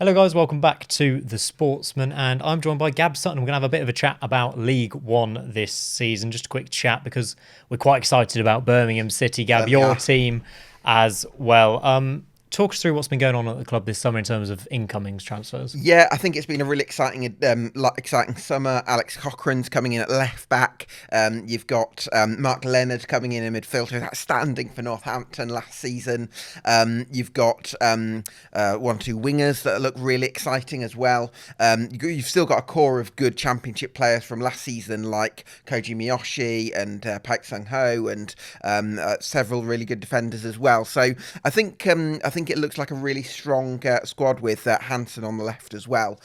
Hello guys, welcome back to the Sportsman, and I'm joined by Gab Sutton. We're going to have a bit of a chat about League One this season. Just a quick chat because we're quite excited about Birmingham City. Gab, Certainly your are. team as well. Talk us through what's been going on at the club this summer in terms of incomings transfers. Yeah, I think it's been a really exciting summer. Alex Cochrane's coming in at left back. You've got Mark Leonard coming in midfielder, outstanding for Northampton last season. You've got 1, 2 wingers that look really exciting as well. You've still got a core of good Championship players from last season, like Koji Miyoshi and Paik Sung Ho, and several really good defenders as well. So I think it looks like a really strong squad with Hansen on the left as well.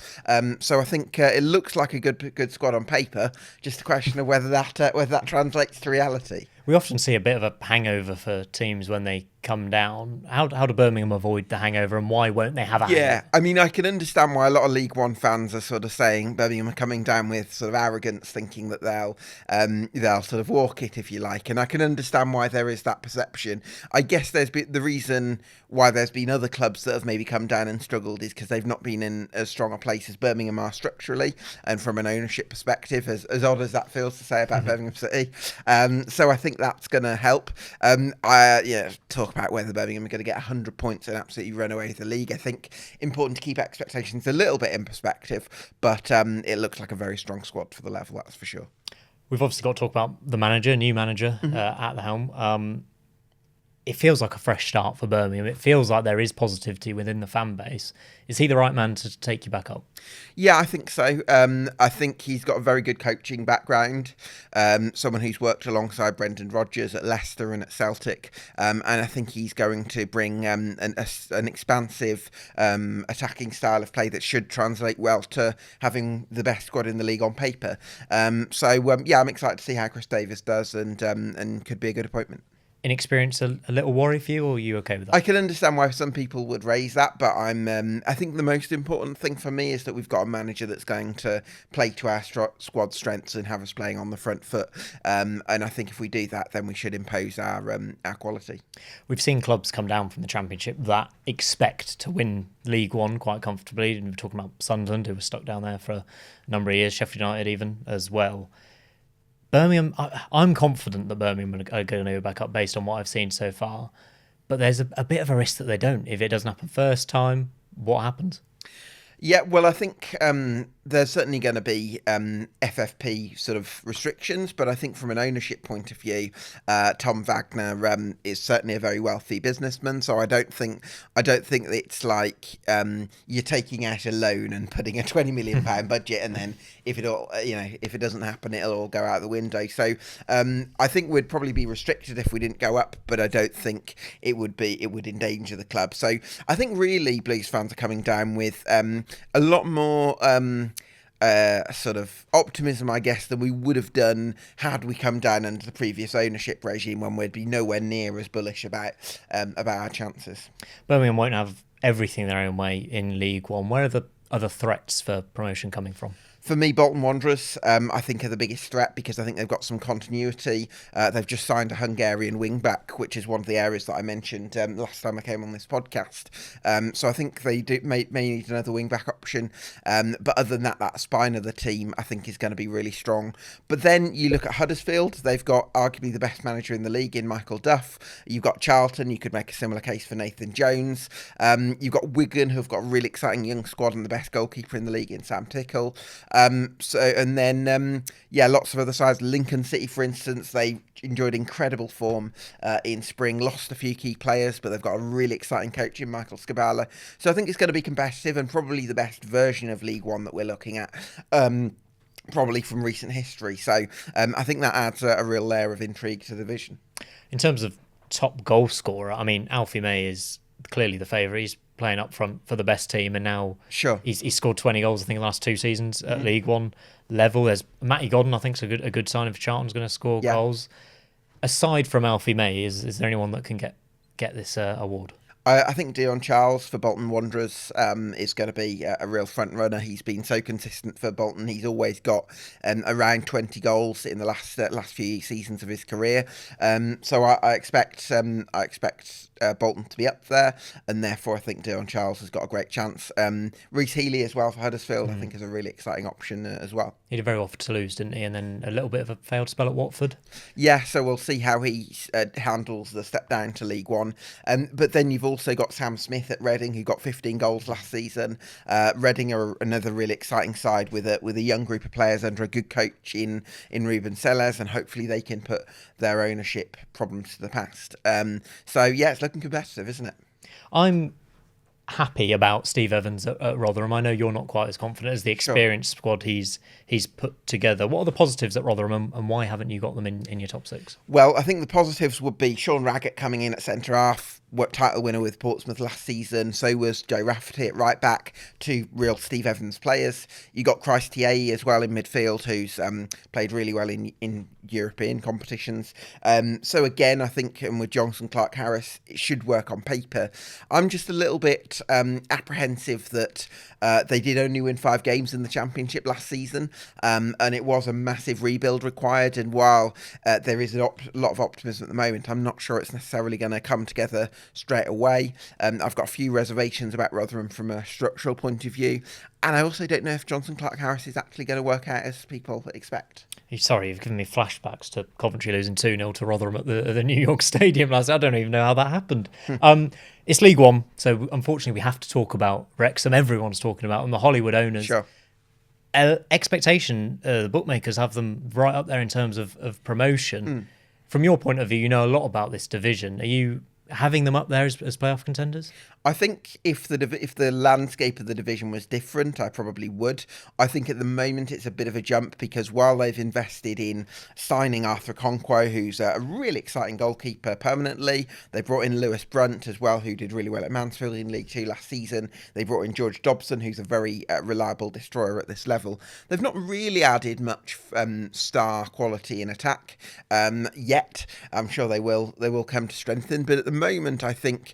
So I think it looks like a good squad on paper. Just a question of whether that translates to reality. We often see a bit of a hangover for teams when they come down. How do Birmingham avoid the hangover, and why won't they have a Yeah, hangover? I mean, I can understand why a lot of League One fans are sort of saying Birmingham are coming down with sort of arrogance, thinking that they'll sort of walk it, if you like, and I can understand why there is that perception. I guess there's been the reason why there's been other clubs that have maybe come down and struggled is because they've not been in as strong a place as Birmingham are structurally and from an ownership perspective, as odd as that feels to say about Birmingham City. So I think that's going to help. Talk about whether Birmingham are going to get 100 points and absolutely run away with the league. I think important to keep expectations a little bit in perspective, but it looks like a very strong squad for the level, that's for sure. We've obviously got to talk about the manager, new manager at the helm. It feels like a fresh start for Birmingham. It feels like there is positivity within the fan base. Is he the right man to take you back up? Yeah, I think so. I think he's got a very good coaching background. Someone who's worked alongside Brendan Rodgers at Leicester and at Celtic, and I think he's going to bring an expansive attacking style of play that should translate well to having the best squad in the league on paper. I'm excited to see how Chris Davis does, and could be a good appointment. Inexperience a little worry for you, or are you okay with that? I can understand why some people would raise that, but I think the most important thing for me is that we've got a manager that's going to play to our squad strengths and have us playing on the front foot. And I think if we do that, then we should impose our quality. We've seen clubs come down from the Championship that expect to win League One quite comfortably. And we're talking about Sunderland, who were stuck down there for a number of years, Sheffield United even as well. Birmingham, I'm confident that Birmingham are going to go back up based on what I've seen so far. But there's a bit of a risk that they don't. If it doesn't happen first time, what happens? Yeah, well, I think there's certainly going to be FFP sort of restrictions, but I think from an ownership point of view, Tom Wagner is certainly a very wealthy businessman. So I don't think that it's like you're taking out a loan and putting a £20 million budget, and then if it doesn't happen, it'll all go out the window. So I think we'd probably be restricted if we didn't go up, but I don't think it would endanger the club. So I think really Blues fans are coming down with a lot more sort of optimism, I guess, than we would have done had we come down under the previous ownership regime, when we'd be nowhere near as bullish about our chances. Birmingham won't have everything their own way in League One. Where are the other threats for promotion coming from? For me, Bolton Wanderers, I think, are the biggest threat because I think they've got some continuity. They've just signed a Hungarian wing-back, which is one of the areas that I mentioned last time I came on this podcast. So I think they may need another wing-back option. But other than that, that spine of the team, I think, is going to be really strong. But then you look at Huddersfield. They've got arguably the best manager in the league in Michael Duff. You've got Charlton. You could make a similar case for Nathan Jones. You've got Wigan, who've got a really exciting young squad and the best goalkeeper in the league in Sam Tickle. Lots of other sides. Lincoln City, for instance, they enjoyed incredible form in spring, lost a few key players, but they've got a really exciting coach in Michael Scabala. So I think it's going to be competitive and probably the best version of League One that we're looking at. Probably from recent history. So I think that adds a real layer of intrigue to the division. In terms of top goal scorer, I mean, Alfie May is clearly the favourite. He's playing up front for the best team, and now Sure. he's scored 20 goals, I think, in the last 2 seasons at League One level. There's Matty Godden, I think, is a good sign if Charlton's going to score goals. Aside from Alfie May, is there anyone that can get this award? I think Dion Charles for Bolton Wanderers is going to be a real front runner. He's been so consistent for Bolton. He's always got around 20 goals in the last few seasons of his career. So I expect Bolton to be up there, and therefore I think Dion Charles has got a great chance. Reece Healey as well for Huddersfield, I think is a really exciting option as well. He did very well for Toulouse, didn't he? And then a little bit of a failed spell at Watford. Yeah, so we'll see how he handles the step down to League One. But then you've also got Sam Smith at Reading, who got 15 goals last season. Reading are another really exciting side with a young group of players under a good coach in Ruben Sellers, and hopefully they can put their ownership problems to the past. So yeah, it's looking competitive, isn't it? I'm happy about Steve Evans at Rotherham. I know you're not quite as confident as the experienced squad he's put together. What are the positives at Rotherham, and why haven't you got them in your top six? Well, I think the positives would be Sean Raggett coming in at centre half, title winner with Portsmouth last season. So was Joe Rafferty at right back, two real Steve Evans players. You got Christ Tiae as well in midfield, who's played really well in European competitions. So again, I think with Johnson Clark-Harris, it should work on paper. I'm just a little bit apprehensive that they did only win 5 games in the Championship last season, and it was a massive rebuild required. And while there is a lot of optimism at the moment, I'm not sure it's necessarily going to come together straight away. I've got a few reservations about Rotherham from a structural point of view, and I also don't know if Johnson Clark-Harris is actually going to work out as people expect. Sorry, you've given me flashbacks to Coventry losing 2-0 to Rotherham at the New York Stadium last night. I don't even know how that happened. It's League One, so unfortunately we have to talk about Wrexham. Everyone's talking about them, the Hollywood owners. Sure. Expectation, the bookmakers have them right up there in terms of promotion. From your point of view, you know a lot about this division. Are you having them up there as playoff contenders? I think if the landscape of the division was different, I probably would. I think at the moment it's a bit of a jump because while they've invested in signing Arthur Conquo, who's a really exciting goalkeeper permanently, they brought in Lewis Brunt as well, who did really well at Mansfield in League Two last season. They brought in George Dobson, who's a very reliable destroyer at this level. They've not really added much star quality in attack yet. I'm sure they will come to strengthen, but at the moment, I think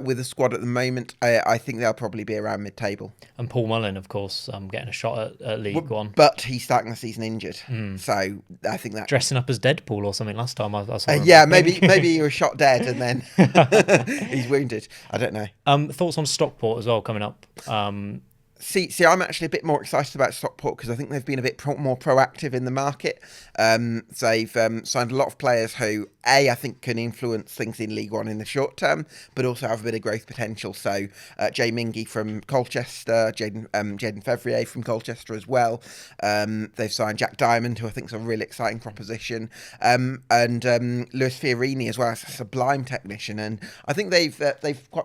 with the squad at the moment, I think they'll probably be around mid-table. And Paul Mullin, of course, getting a shot at League One. But he's starting the season injured, so I think that dressing up as Deadpool or something last time I saw him. Yeah, maybe he was shot dead and then he's wounded. I don't know. Thoughts on Stockport as well coming up? See, I'm actually a bit more excited about Stockport because I think they've been a bit more proactive in the market. So they've signed a lot of players who, I think can influence things in League One in the short term, but also have a bit of growth potential. So Jay Mingy from Colchester, Jaden Fevrier from Colchester as well. They've signed Jack Diamond, who I think is a really exciting proposition, and Lewis Fiorini as well as a sublime technician. And I think they've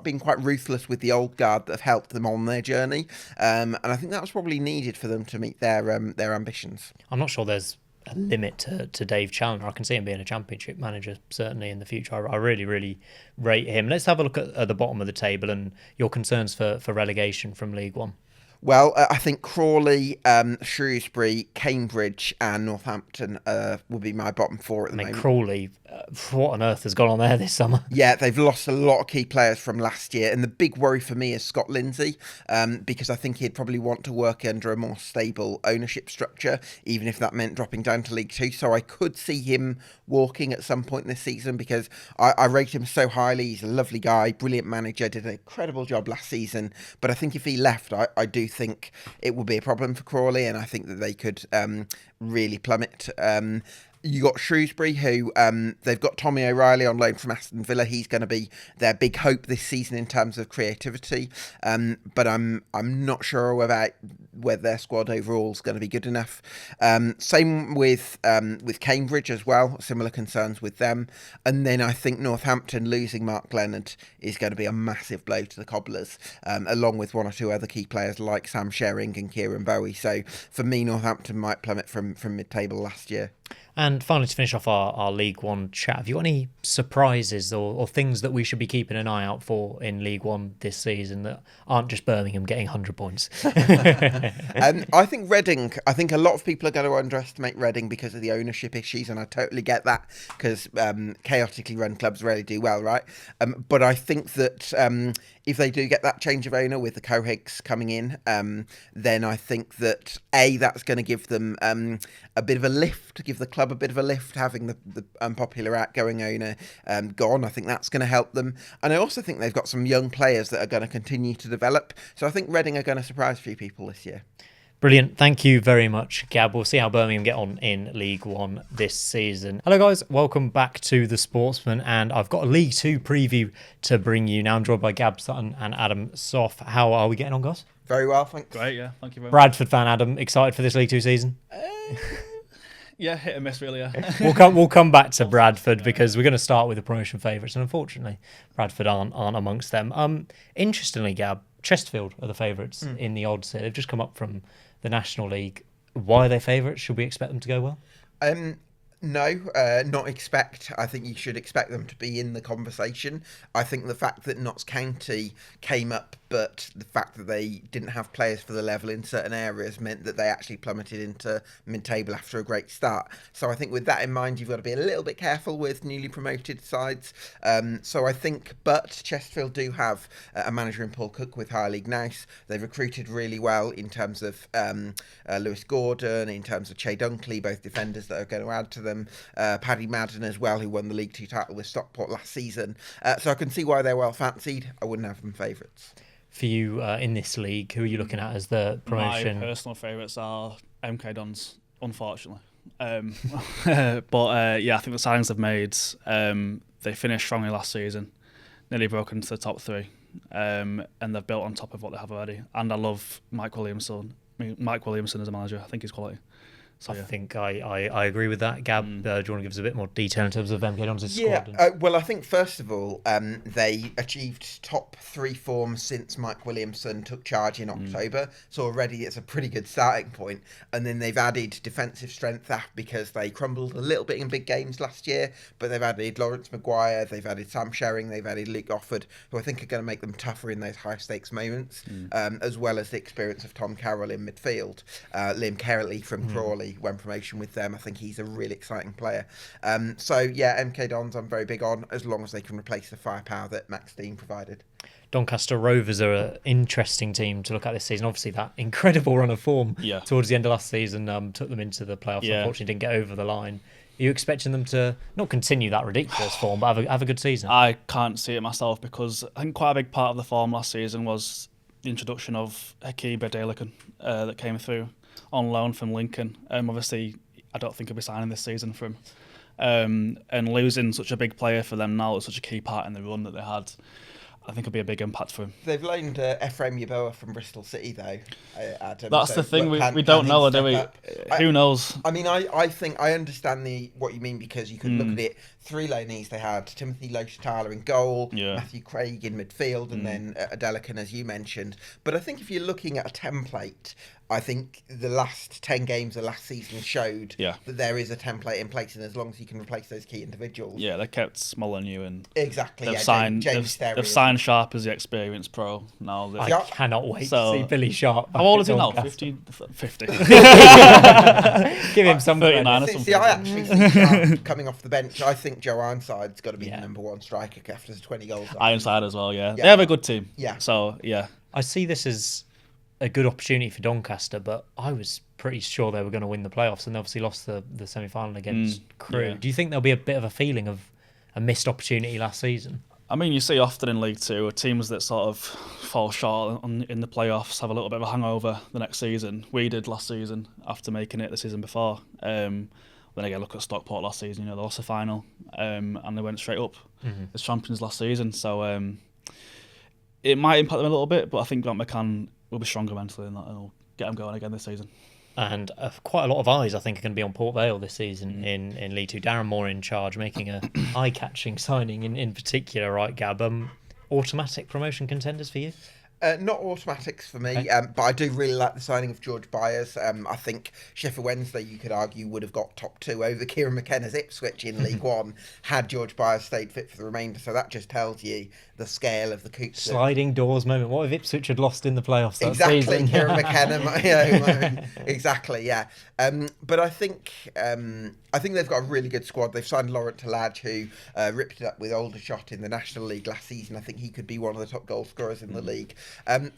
been quite ruthless with the old guard that have helped them on their journey. And I think that was probably needed for them to meet their ambitions. I'm not sure there's a limit to Dave Challoner. I can see him being a Championship manager certainly in the future. I really, really rate him. Let's have a look at the bottom of the table and your concerns for relegation from League One. Well, I think Crawley, Shrewsbury, Cambridge and Northampton will be my bottom 4 at the moment. Crawley, what on earth has gone on there this summer? Yeah, they've lost a lot of key players from last year. And the big worry for me is Scott Lindsay, because I think he'd probably want to work under a more stable ownership structure, even if that meant dropping down to League Two. So I could see him walking at some point this season because I rate him so highly. He's a lovely guy, brilliant manager, did an incredible job last season. But I think if he left, I do think it would be a problem for Crawley, and I think that they could really plummet. You got Shrewsbury, who they've got Tommy O'Reilly on loan from Aston Villa. He's going to be their big hope this season in terms of creativity. But I'm not sure whether their squad overall is going to be good enough. Same with Cambridge as well. Similar concerns with them. And then I think Northampton losing Mark Leonard is going to be a massive blow to the Cobblers, along with 1 or 2 other key players like Sam Sherring and Kieran Bowie. So for me, Northampton might plummet from mid-table last year. And finally, to finish off our League One chat, have you got any surprises or things that we should be keeping an eye out for in League One this season that aren't just Birmingham getting 100 points? I think Reading, I think a lot of people are going to underestimate Reading because of the ownership issues, and I totally get that because chaotically run clubs rarely do well, right? But I think that if they do get that change of owner with the Cohigs coming in, then I think that that's going to give them a bit of a lift, give the club a bit of a lift, having the unpopular outgoing owner gone. I think that's going to help them. And I also think they've got some young players that are going to continue to develop. So I think Reading are going to surprise a few people this year. Brilliant. Thank you very much, Gab. We'll see how Birmingham get on in League One this season. Hello, guys. Welcome back to The Sportsman. And I've got a League Two preview to bring you now. I'm joined by Gab Sutton and Adam Sopf. How are we getting on, guys? Very well, thanks. Great, yeah. Thank you very much. Bradford fan Adam, excited for this League Two season? Yeah, hit and miss, really, yeah. We'll come back to Bradford because we're going to start with the promotion favourites, and unfortunately, Bradford aren't amongst them. Interestingly, Gab, Chesterfield are the favourites in the odds here. They've just come up from the National League. Why are they favourites? Should we expect them to go well? No, not expect. I think you should expect them to be in the conversation. I think the fact that Notts County came up, but the fact that they didn't have players for the level in certain areas meant that they actually plummeted into mid-table after a great start. So I think with that in mind, you've got to be a little bit careful with newly promoted sides. So I think, but Chesterfield do have a manager in Paul Cook with Higher League Nice. They've recruited really well in terms of Lewis Gordon, in terms of Che Dunkley, both defenders that are going to add to them. Paddy Madden as well, who won the League Two title with Stockport last season. So I can see why they're well fancied. I wouldn't have them favourites. For you in this league, who are you looking at as the promotion? My personal favourites are MK Dons, unfortunately. But yeah, I think the signings they've made, they finished strongly last season, nearly broke into the top three, and they've built on top of what they have already. And I love Mike Williamson. Mike Williamson as a manager, I think he's quality. So, yeah. I think I agree with that. Gab, do you want to give us a bit more detail in terms of MK Dons' squad? squad? Well, I think first of all, they achieved top three form since Mike Williamson took charge in October. So already it's a pretty good starting point. And then they've added defensive strength because they crumbled a little bit in big games last year. But they've added Lawrence Maguire, they've added Sam Sherring, they've added Luke Offord, who I think are going to make them tougher in those high stakes moments, as well as the experience of Tom Carroll in midfield. Liam Kerley from Crawley won promotion with them. I think he's a really exciting player. So yeah, MK Dons I'm very big on, as long as they can replace the firepower that Max Dean provided. Doncaster Rovers are an interesting team to look at this season. Obviously, that incredible run of form towards the end of last season took them into the playoffs. Unfortunately, didn't get over the line. Are you expecting them to not continue that ridiculous form, but have a good season? I can't see it myself because I think quite a big part of the form last season was the introduction of Hakiba Delican that came through on loan from Lincoln. Obviously, I don't think he'll be signing this season for him. And losing such a big player for them now, such a key part in the run that they had, I think it'll be a big impact for him. They've loaned Ephraim Yeboah from Bristol City, though, Adam. That's the thing, we don't know, do we? Who knows? I mean, I think I understand what you mean, because you could look at it. Three loanees they had: Timothy Lochitala in goal, Matthew Craig in midfield, and then Adelican, as you mentioned. But I think if you're looking at a template, I think the last 10 games of last season showed that there is a template in place, and as long as you can replace those key individuals. Yeah, they kept Molyneux and exactly. They've signed Sharp as the experienced pro now. I cannot wait to see Billy Sharp. How old is he now? 50. Give him some 39 or something. See, I actually think Sharp coming off the bench. I think Joe Ironside's got to be the number one striker after the 20 goals. Ironside as well, yeah. They have a good team. Yeah. So, yeah. I see this as a good opportunity for Doncaster, but I was pretty sure they were going to win the playoffs, and they obviously lost the semi-final against Crewe. Do you think there'll be a bit of a feeling of a missed opportunity last season? I mean, you see often in League Two, teams that sort of fall short in the playoffs have a little bit of a hangover the next season. We did last season after making it the season before. Then again, look at Stockport last season. They lost the final, and they went straight up as champions last season. So it might impact them a little bit, but I think Grant McCann will be stronger mentally, and that'll get them going again this season. And quite a lot of eyes, I think, are going to be on Port Vale this season in League Two. Darren Moore in charge, making a eye-catching signing in particular, right, Gab? Automatic promotion contenders for you? Not automatics for me, Okay. but I do really like the signing of George Byers. I think Sheffield Wednesday, you could argue, would have got top two over Kieran McKenna's Ipswich in League One had George Byers stayed fit for the remainder. So that just tells you the scale of the Coots. Sliding doors moment. What if Ipswich had lost in the playoffs that Exactly, season? Kieran McKenna. Exactly, yeah. But I think they've got a really good squad. They've signed Laurent Talladge, who ripped it up with Aldershot in the National League last season. I think he could be one of the top goal scorers in the league.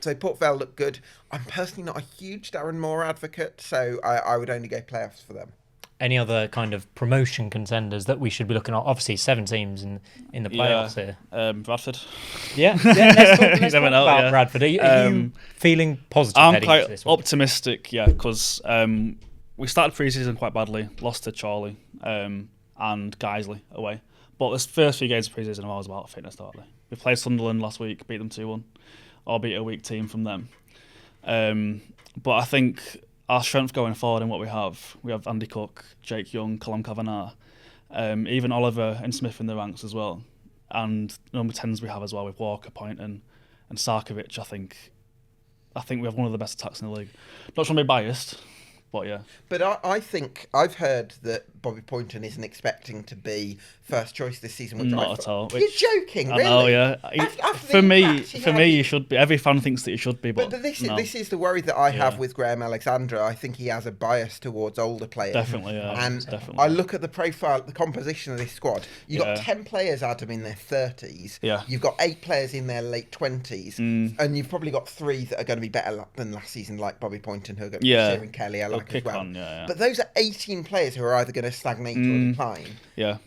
So Port Vale look good. I'm personally not a huge Darren Moore advocate, so I would only go playoffs for them. Any other kind of promotion contenders that we should be looking at? Obviously, 7 teams in the playoffs here. Bradford. Yeah, let's talk know, about yeah. Bradford. Are you feeling positive I'm heading into quite this one? optimistic, yeah, because we started pre-season quite badly, lost to Charlie and Guiseley away. But the first few games of pre-season are always about fitness, aren't they? We played Sunderland last week, beat them 2-1, or beat a weak team from them. But I think our strength going forward in what we have Andy Cook, Jake Young, Callum Kavanagh, even Oliver and Smith in the ranks as well. And number 10s we have as well with Walker, Point and Sarkovic. I think we have one of the best attacks in the league. Not trying to be biased, but yeah. But I think I've heard that Bobby Poynton isn't expecting to be first choice this season. Which Not at all. You're joking, really? I know, yeah. After For the me, impact you should be. Every fan thinks that you should be, but this no. is the worry that I have with Graham Alexander. I think he has a bias towards older players. Definitely, yeah. And definitely. I look at the profile, the composition of this squad. You've got 10 players, Adam, in their 30s. Yeah. You've got 8 players in their late 20s. And you've probably got 3 that are going to be better than last season, like Bobby Poynton, who are going to be Kieran Kelly, I like as well. On, yeah. But those are 18 players who are either going to stagnate or decline. Yeah.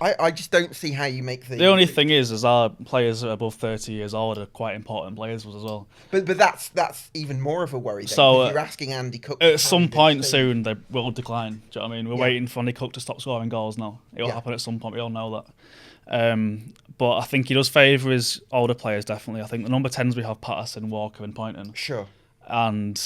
I just don't see how you make The only thing is our players above 30 years old are quite important players as well. But that's even more of a worry. Then, So you're asking Andy Cook. At some point soon, they will decline. Do you know what I mean? We're waiting for Andy Cook to stop scoring goals now. It will happen at some point. We all know that. But I think he does favour his older players, definitely. I think the number 10s we have Patterson, Walker and Poynton. Sure. And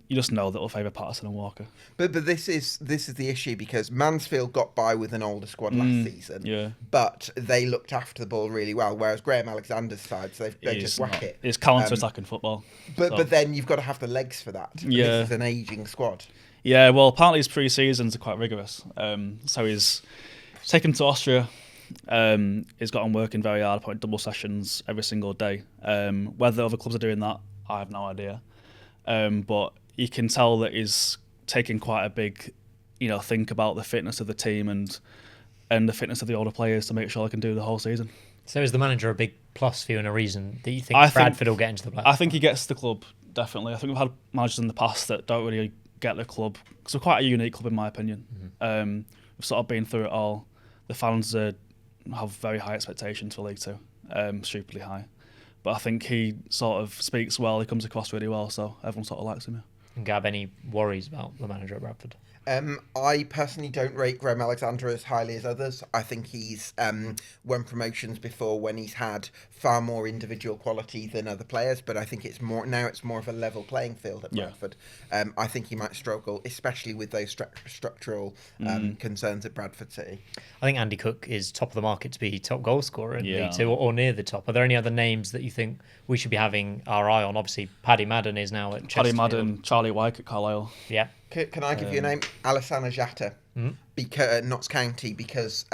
you just know that will favour Patterson and Walker. But this is the issue, because Mansfield got by with an older squad last season, but they looked after the ball really well, whereas Graham Alexander's side, so they just whack it. It's counter-attacking football. But then you've got to have the legs for that. Yeah. This is an ageing squad. Yeah, well, apparently his pre-seasons are quite rigorous. So he's taken to Austria. He's got on working very hard, putting double sessions every single day. Whether other clubs are doing that, I have no idea. But you can tell that he's taking quite a big, think about the fitness of the team and the fitness of the older players to make sure they can do the whole season. So is the manager a big plus for you and a reason that you think Bradford will get into the playoffs? I think he gets the club, definitely. I think we've had managers in the past that don't really get the club, because we're quite a unique club in my opinion. We've sort of been through it all. The fans have very high expectations for League Two, stupidly high. But I think he sort of speaks well, he comes across really well, so everyone sort of likes him. And Gab, any worries about the manager at Bradford? I personally don't rate Graham Alexander as highly as others. I think he's won promotions before when he's had far more individual quality than other players, but I think it's more of a level playing field at Bradford. I think he might struggle, especially with those structural concerns at Bradford City. I think Andy Cook is top of the market to be top goal scorer in League Two or near the top. Are there any other names that you think we should be having our eye on? Obviously, Paddy Madden is now at Chesterfield. Paddy Madden, Charlie Wyke at Carlisle. Yeah. Can I give you a name? Alassana Jatta, because Notts County. Because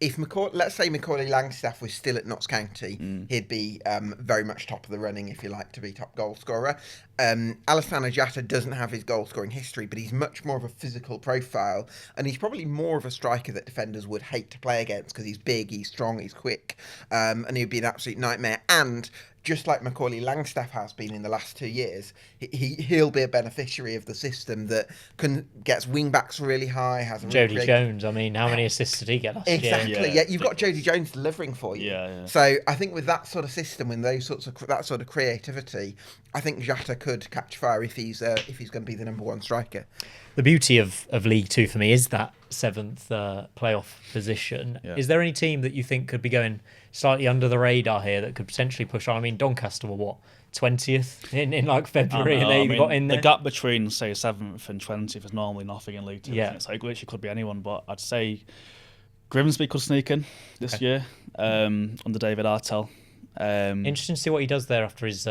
if let's say Macaulay Langstaff was still at Notts County, he'd be very much top of the running, if you like, to be top goal scorer. Alassana Jatta doesn't have his goal scoring history, but he's much more of a physical profile, and he's probably more of a striker that defenders would hate to play against, because he's big, he's strong, he's quick, and he'd be an absolute nightmare. And just like Macaulay Langstaff has been in the last 2 years, he'll be a beneficiary of the system that gets wing backs really high. Has Jody Jones. I mean, how many assists did he get last year? Exactly. Yeah, you've got Jody Jones delivering for you. Yeah. So I think with that sort of system and that sort of creativity, I think Jatta could catch fire if he's going to be the number one striker. The beauty of League Two for me is that 7th playoff position. Yeah. Is there any team that you think could be going slightly under the radar here that could potentially push on? I mean, Doncaster were 20th in like February, and they got in there. The gap between, say, 7th and 20th is normally nothing in League Two. Yeah. It's like literally could be anyone, but I'd say Grimsby could sneak in this year under David Artell. Interesting to see what he does there after his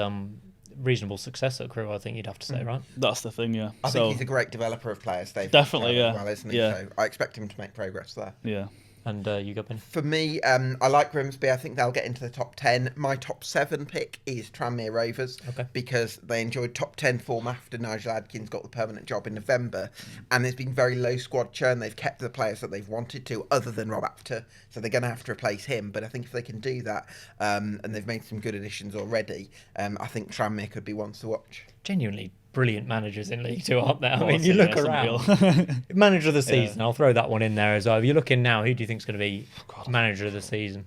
reasonable success at Crewe, I think you'd have to say, right? That's the thing, yeah. I think he's a great developer of players, Dave. Definitely, yeah. As well, isn't he? Yeah. So I expect him to make progress there. Yeah. And you go, Ben? For me, I like Grimsby. I think they'll get into the top 10. My top 7 pick is Tranmere Rovers because they enjoyed top 10 form after Nigel Adkins got the permanent job in November. And there's been very low squad churn. They've kept the players that they've wanted to, other than Rob Apter. So they're going to have to replace him. But I think if they can do that, and they've made some good additions already, I think Tranmere could be ones to watch. Genuinely brilliant managers in League Two, aren't there? I mean, you look around. Manager of the season, I'll throw that one in there as well. If you're looking now, who do you think is going to be manager of the season?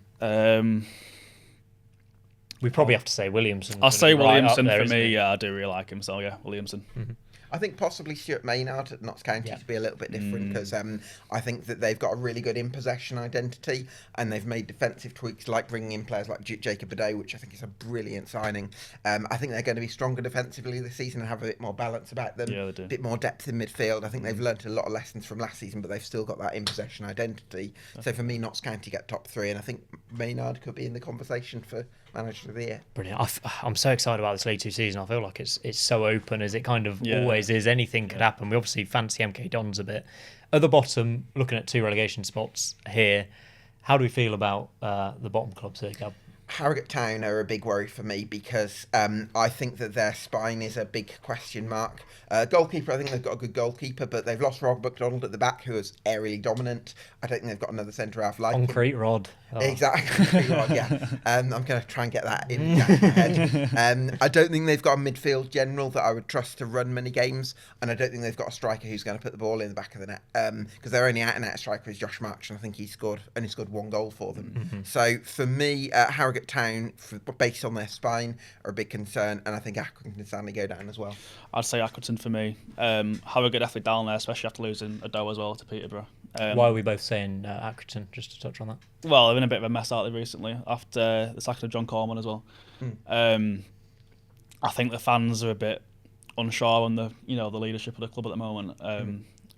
We probably have to say Williamson. I'll say Williamson there, for me. Yeah, I do really like him. So yeah, Williamson. Mm-hmm. I think possibly Stuart Maynard at Notts County to be a little bit different because I think that they've got a really good in-possession identity and they've made defensive tweaks like bringing in players like Jacob Bidet, which I think is a brilliant signing. I think they're going to be stronger defensively this season and have a bit more balance about them. Yeah, they do. A bit more depth in midfield. I think they've learnt a lot of lessons from last season, but they've still got that in-possession identity. So for me, Notts County get top 3 and I think Maynard could be in the conversation for Manager of the Year. Brilliant. I'm so excited about this League Two season. I feel like it's so open as it kind of always is. Anything could happen. We obviously fancy MK Dons a bit. At the bottom, looking at 2 relegation spots here, how do we feel about the bottom clubs here, Gab? Harrogate Town are a big worry for me because I think that their spine is a big question mark. Goalkeeper, I think they've got a good goalkeeper, but they've lost Rob McDonald at the back, who is aerially dominant. I don't think they've got another centre half like Concrete him. Rod. Oh. Exactly, Concrete Rod, yeah. I'm going to try and get that in my head. I don't think they've got a midfield general that I would trust to run many games, and I don't think they've got a striker who's going to put the ball in the back of the net because their only out-and-out striker is Josh March, and I think he only scored 1 goal for them. Mm-hmm. So for me, Harrogate Town, based on their spine, are a big concern, and I think Accrington Stanley go down as well. I'd say Accrington for me. Harrogate definitely down there, especially after losing Ado as well to Peterborough. Why are we both saying Accrington, just to touch on that? Well, they've been a bit of a mess out there recently after the sacking of John Corman as well. I think the fans are a bit unsure on the leadership of the club at the moment.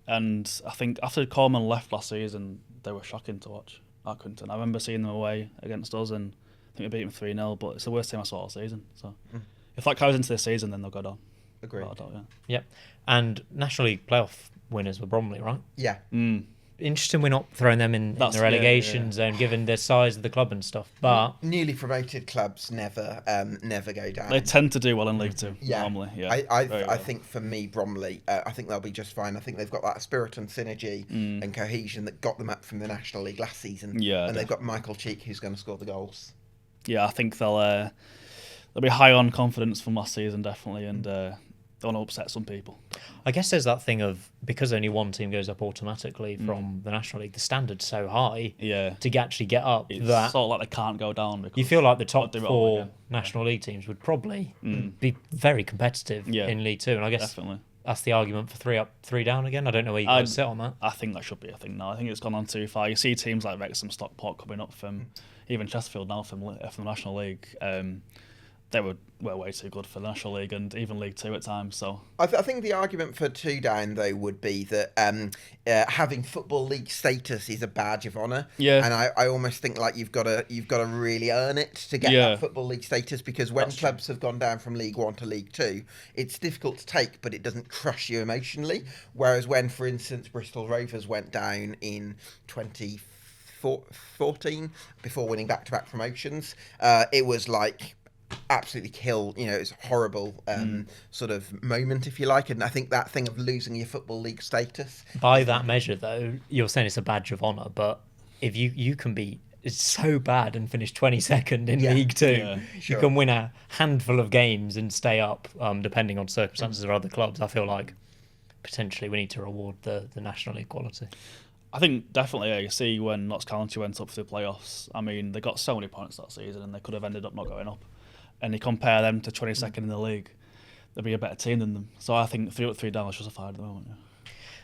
And I think after Corman left last season, they were shocking to watch, Accrington. I remember seeing them away against us and I think we beat them 3-0, but it's the worst team I saw all season. So if that carries into this season, then they'll go down. Agreed. Yep. And National League playoff winners were Bromley, right? Yeah. Interesting we're not throwing them in the relegation zone, given the size of the club and stuff. But newly promoted clubs never go down. They tend to do well in League Two normally. Yeah, I think for me, Bromley, I think they'll be just fine. I think they've got that spirit and synergy and cohesion that got them up from the National League last season. Yeah, and they've got Michael Cheek who's going to score the goals. Yeah, I think they'll be high on confidence from last season definitely, and don't want to upset some people. I guess there's that thing of, because only one team goes up automatically from the National League, the standard's so high to actually get up it's that sort of like they can't go down. Because you feel like the top 4 National League teams would probably be very competitive in League Two, and I guess that's the argument for 3 up, 3 down again. I don't know where you guys sit on that. I think that should be a thing now. I think it's gone on too far. You see teams like Wrexham and Stockport coming up from even Chesterfield now from the National League. They were way too good for the National League and even League Two at times. So I think the argument for 2 down though would be that having Football League status is a badge of honour. Yeah, and I almost think like you've got to really earn it to get that Football League status, because when clubs have gone down from League One to League Two, it's difficult to take, but it doesn't crush you emotionally. Whereas when, for instance, Bristol Rovers went down in 2014 before winning back-to-back promotions, it was like absolutely kill, it's a horrible sort of moment, if you like, and I think that thing of losing your Football League status, by that measure though, you're saying it's a badge of honour, but if you can be so bad and finish 22nd in League Two, you can win a handful of games and stay up, depending on circumstances of other clubs. I feel like potentially we need to reward the National League quality. I think definitely, you see when Notts County went up for the playoffs, I mean, they got so many points that season and they could have ended up not going up. And you compare them to 22nd in the league, they'll be a better team than them. So I think 3 up, 3 down is justified at the moment.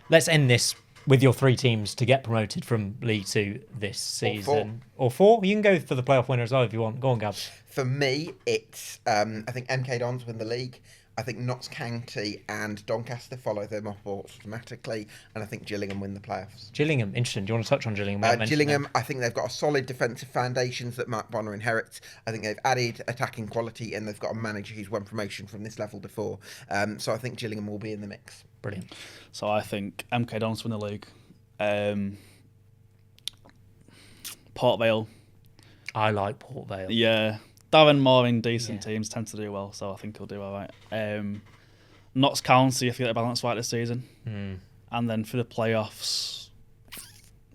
Let's end this with your 3 teams to get promoted from League Two this season. Or 4. You can go for the playoff winner as well if you want. Go on, Gab. For me, it's I think MK Dons win the league. I think Notts County and Doncaster follow them up automatically, and I think Gillingham win the playoffs. Gillingham, interesting. Do you want to touch on Gillingham? We haven't mentioned Gillingham, them. I think they've got a solid defensive foundations that Mark Bonner inherits. I think they've added attacking quality, and they've got a manager who's won promotion from this level before. So I think Gillingham will be in the mix. Brilliant. So I think MK Dons win the league. Port Vale. I like Port Vale. Yeah. Darren Moore in decent teams tend to do well, so I think he'll do all right. Notts County, I feel like they're balanced right this season. And then for the playoffs,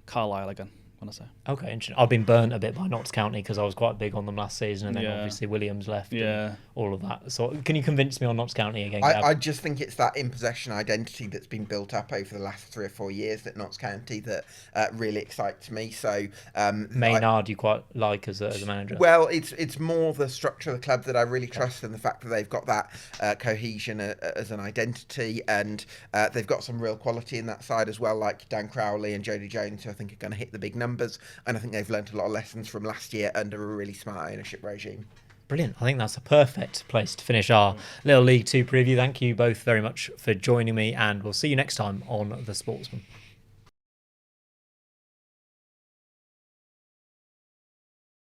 Carlisle again, I'm going to say. Okay, interesting. I've been burnt a bit by Notts County because I was quite big on them last season, and then Yeah. obviously Williams left. Yeah. And all of that. So can you convince me on Notts County again, Gab? I just think it's that in-possession identity that's been built up over the last 3 or 4 years at Notts County that really excites me. So Maynard, you quite like as a manager? Well, it's more the structure of the club that I really trust, and the fact that they've got that cohesion as an identity, and they've got some real quality in that side as well, like Dan Crowley and Jody Jones, who I think are going to hit the big numbers, and I think they've learnt a lot of lessons from last year under a really smart ownership regime. Brilliant. I think that's a perfect place to finish our little League Two preview. Thank you both very much for joining me, and we'll see you next time on The Sportsman.